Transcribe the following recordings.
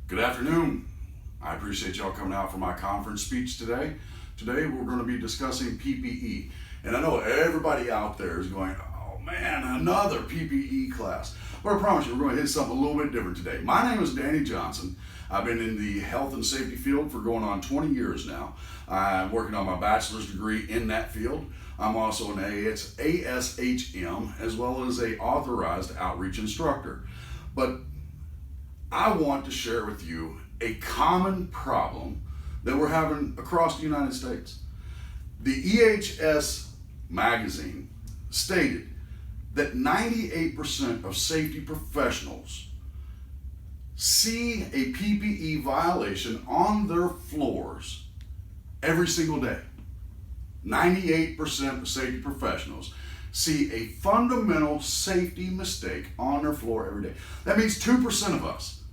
Good afternoon. I appreciate y'all coming out for my conference speech today. Today we're going to be discussing PPE. And I know everybody out there is going, oh man, another PPE class. But I promise you, we're going to hit something a little bit different today. My name is Danny Johnson. I've been in the health and safety field for going on 20 years now. I'm working on my bachelor's degree in that field. I'm also an ASHM as well as a authorized outreach instructor. But I want to share with you a common problem that we're having across the United States. The EHS magazine stated that 98% of safety professionals see a PPE violation on their floors every single day. 98% of safety professionals see a fundamental safety mistake on their floor every day. That means 2% of us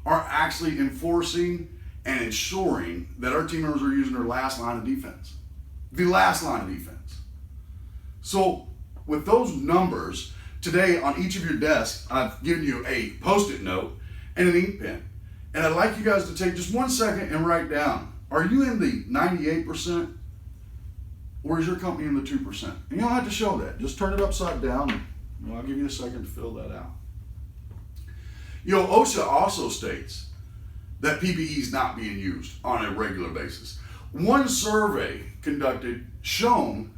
are actually enforcing and ensuring that our team members are using their last line of defense. The last line of defense. So with those numbers, today on each of your desks, I've given you a Post-it note and an ink pen. And I'd like you guys to take just 1 second and write down, are you in the 98%? Or is your company in the 2%? And you don't have to show that. Just turn it upside down and I'll give you a second to fill that out. OSHA also states that PPE is not being used on a regular basis. One survey conducted shown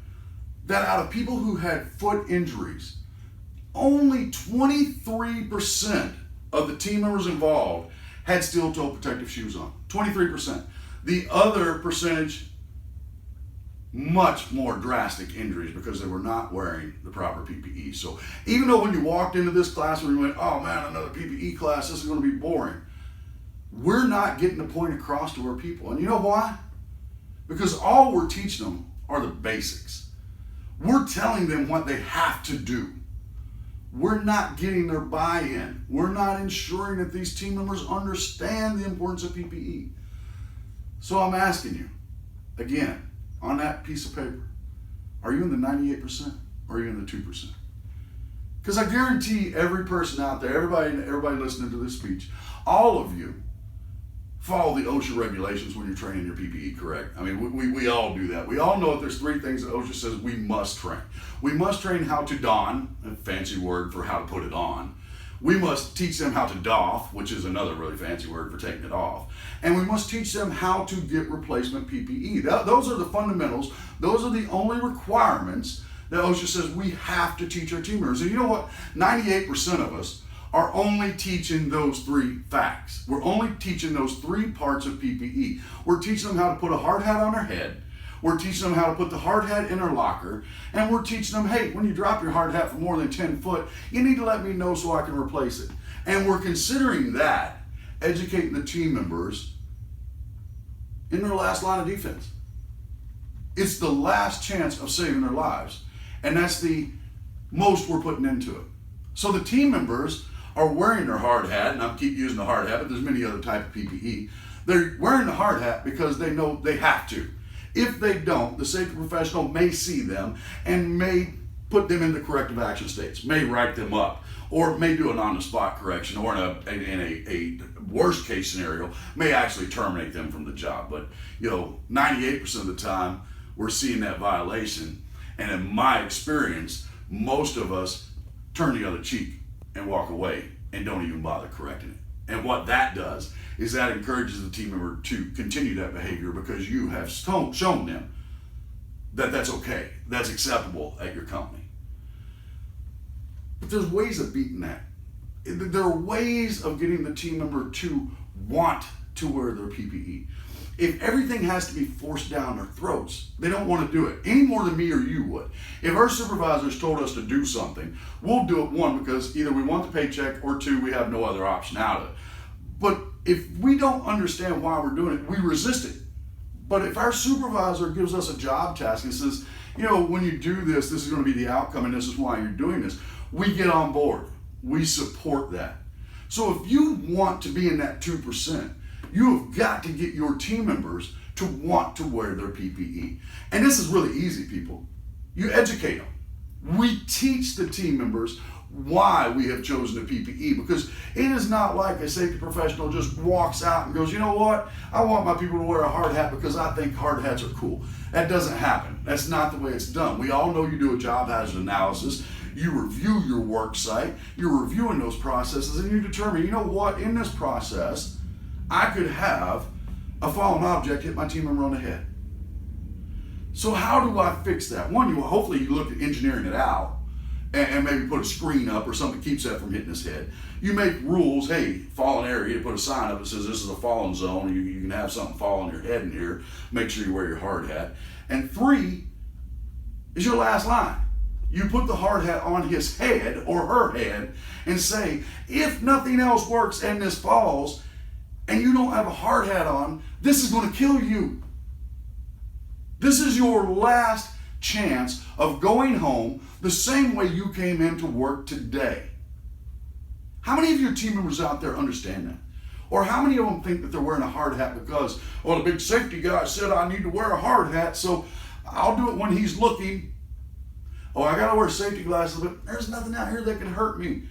that out of people who had foot injuries, only 23% of the team members involved had steel-toe protective shoes on. 23%. The other percentage, much more drastic injuries because they were not wearing the proper PPE. So even though when you walked into this classroom, you went, oh man, another PPE class, this is going to be boring. We're not getting the point across to our people. And you know why? Because all we're teaching them are the basics. We're telling them what they have to do. We're not getting their buy-in. We're not ensuring that these team members understand the importance of PPE. So I'm asking you, again, on that piece of paper, are you in the 98% or are you in the 2%? Because I guarantee every person out there, everybody listening to this speech, all of you follow the OSHA regulations when you're training your PPE, correct? I mean, we all do that. We all know that there's 3 things that OSHA says we must train. We must train how to don, a fancy word for how to put it on. We must teach them how to doff, which is another really fancy word for taking it off. And we must teach them how to get replacement PPE. Those are the fundamentals. Those are the only requirements that OSHA says we have to teach our team members. And you know what? 98% of us are only teaching those 3 facts. We're only teaching those 3 parts of PPE. We're teaching them how to put a hard hat on their head. We're teaching them how to put the hard hat in their locker. And we're teaching them, hey, when you drop your hard hat for more than 10 foot, you need to let me know so I can replace it. And we're considering that educating the team members in their last line of defense. It's the last chance of saving their lives. And that's the most we're putting into it. So the team members are wearing their hard hat, and I keep using the hard hat, but there's many other type of PPE. They're wearing the hard hat because they know they have to. If they don't, the safety professional may see them and may put them into corrective action states, may write them up, or may do an on-the-spot correction, or in a worst case scenario, may actually terminate them from the job. But 98% of the time, we're seeing that violation, and in my experience, most of us turn the other cheek and walk away and don't even bother correcting it. And what that does is that encourages the team member to continue that behavior because you have shown them that that's okay, that's acceptable at your company. But there's ways of beating that. There are ways of getting the team member to want to wear their PPE. If everything has to be forced down their throats, they don't want to do it any more than me or you would. If our supervisors told us to do something, we'll do it, 1, because either we want the paycheck, or 2, we have no other option out of it. But if we don't understand why we're doing it, we resist it. But if our supervisor gives us a job task and says, when you do this, this is going to be the outcome and this is why you're doing this, we get on board. We support that. So if you want to be in that 2%, you have got to get your team members to want to wear their PPE. And this is really easy, people. You educate them. We teach the team members why we have chosen the PPE, because it is not like a safety professional just walks out and goes, you know what, I want my people to wear a hard hat because I think hard hats are cool. That doesn't happen. That's not the way it's done. We all know you do a job hazard analysis. You review your work site, you're reviewing those processes, and you determine, you know what, in this process, I could have a fallen object hit my team member on the head. So how do I fix that? One, hopefully you look at engineering it out and maybe put a screen up or something that keeps that from hitting his head. You make rules, hey, fallen area, you put a sign up that says this is a fallen zone, you can have something fall on your head in here, make sure you wear your hard hat. And 3 is your last line. You put the hard hat on his head or her head and say, if nothing else works and this falls and you don't have a hard hat on, this is going to kill you. This is your last chance of going home the same way you came into work today. How many of your team members out there understand that? Or how many of them think that they're wearing a hard hat because, well, the big safety guy said I need to wear a hard hat, so I'll do it when he's looking. Oh, I gotta wear safety glasses, but there's nothing out here that can hurt me.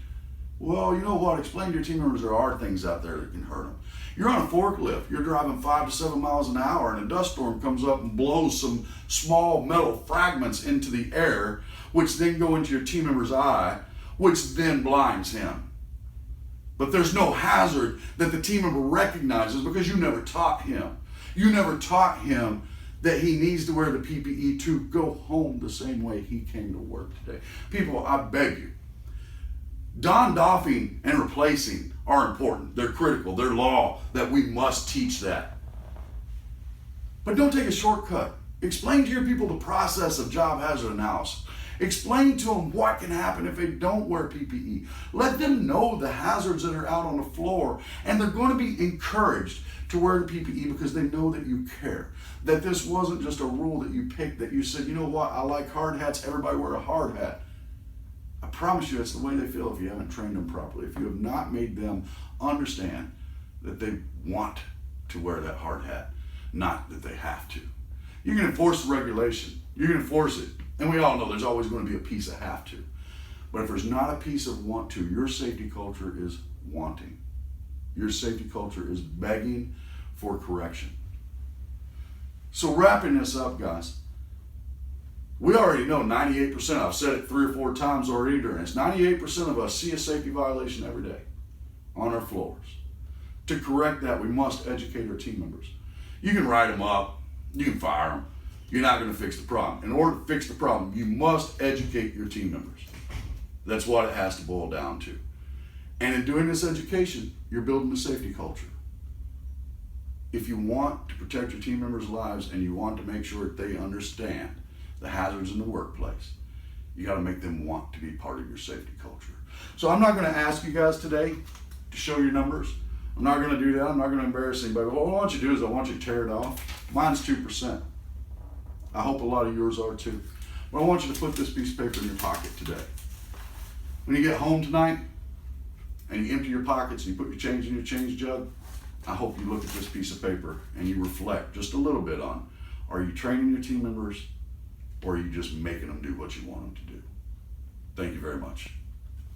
Well, you know what? Explain to your team members there are things out there that can hurt them. You're on a forklift, you're driving 5 to 7 miles an hour, and a dust storm comes up and blows some small metal fragments into the air, which then go into your team member's eye, which then blinds him. But there's no hazard that the team member recognizes because you never taught him. You never taught him that he needs to wear the PPE to go home the same way he came to work today. People, I beg you, don doffing and replacing are important. They're critical. They're law that we must teach that. But don't take a shortcut. Explain to your people the process of job hazard analysis. Explain to them what can happen if they don't wear PPE. Let them know the hazards that are out on the floor, and they're going to be encouraged to wear the PPE because they know that you care. That this wasn't just a rule that you picked, that you said, you know what, I like hard hats, everybody wear a hard hat. I promise you it's the way they feel if you haven't trained them properly, if you have not made them understand that they want to wear that hard hat, not that they have to. You can enforce the regulation, you can enforce it, and we all know there's always going to be a piece of have to. But if there's not a piece of want to, your safety culture is wanting. Your safety culture is begging for correction. So wrapping this up, guys, we already know 98%, I've said it 3 or 4 times already during this, 98% of us see a safety violation every day on our floors. To correct that, we must educate our team members. You can write them up, you can fire them, you're not going to fix the problem. In order to fix the problem, you must educate your team members. That's what it has to boil down to. And in doing this education, you're building a safety culture. If you want to protect your team members' lives and you want to make sure that they understand the hazards in the workplace, you got to make them want to be part of your safety culture. So I'm not going to ask you guys today to show your numbers. I'm not going to do that. I'm not going to embarrass anybody. What I want you to do is I want you to tear it off. Mine's 2%. I hope a lot of yours are too. But I want you to put this piece of paper in your pocket today. When you get home tonight and you empty your pockets and you put your change in your change jug, I hope you look at this piece of paper and you reflect just a little bit on, are you training your team members or are you just making them do what you want them to do? Thank you very much.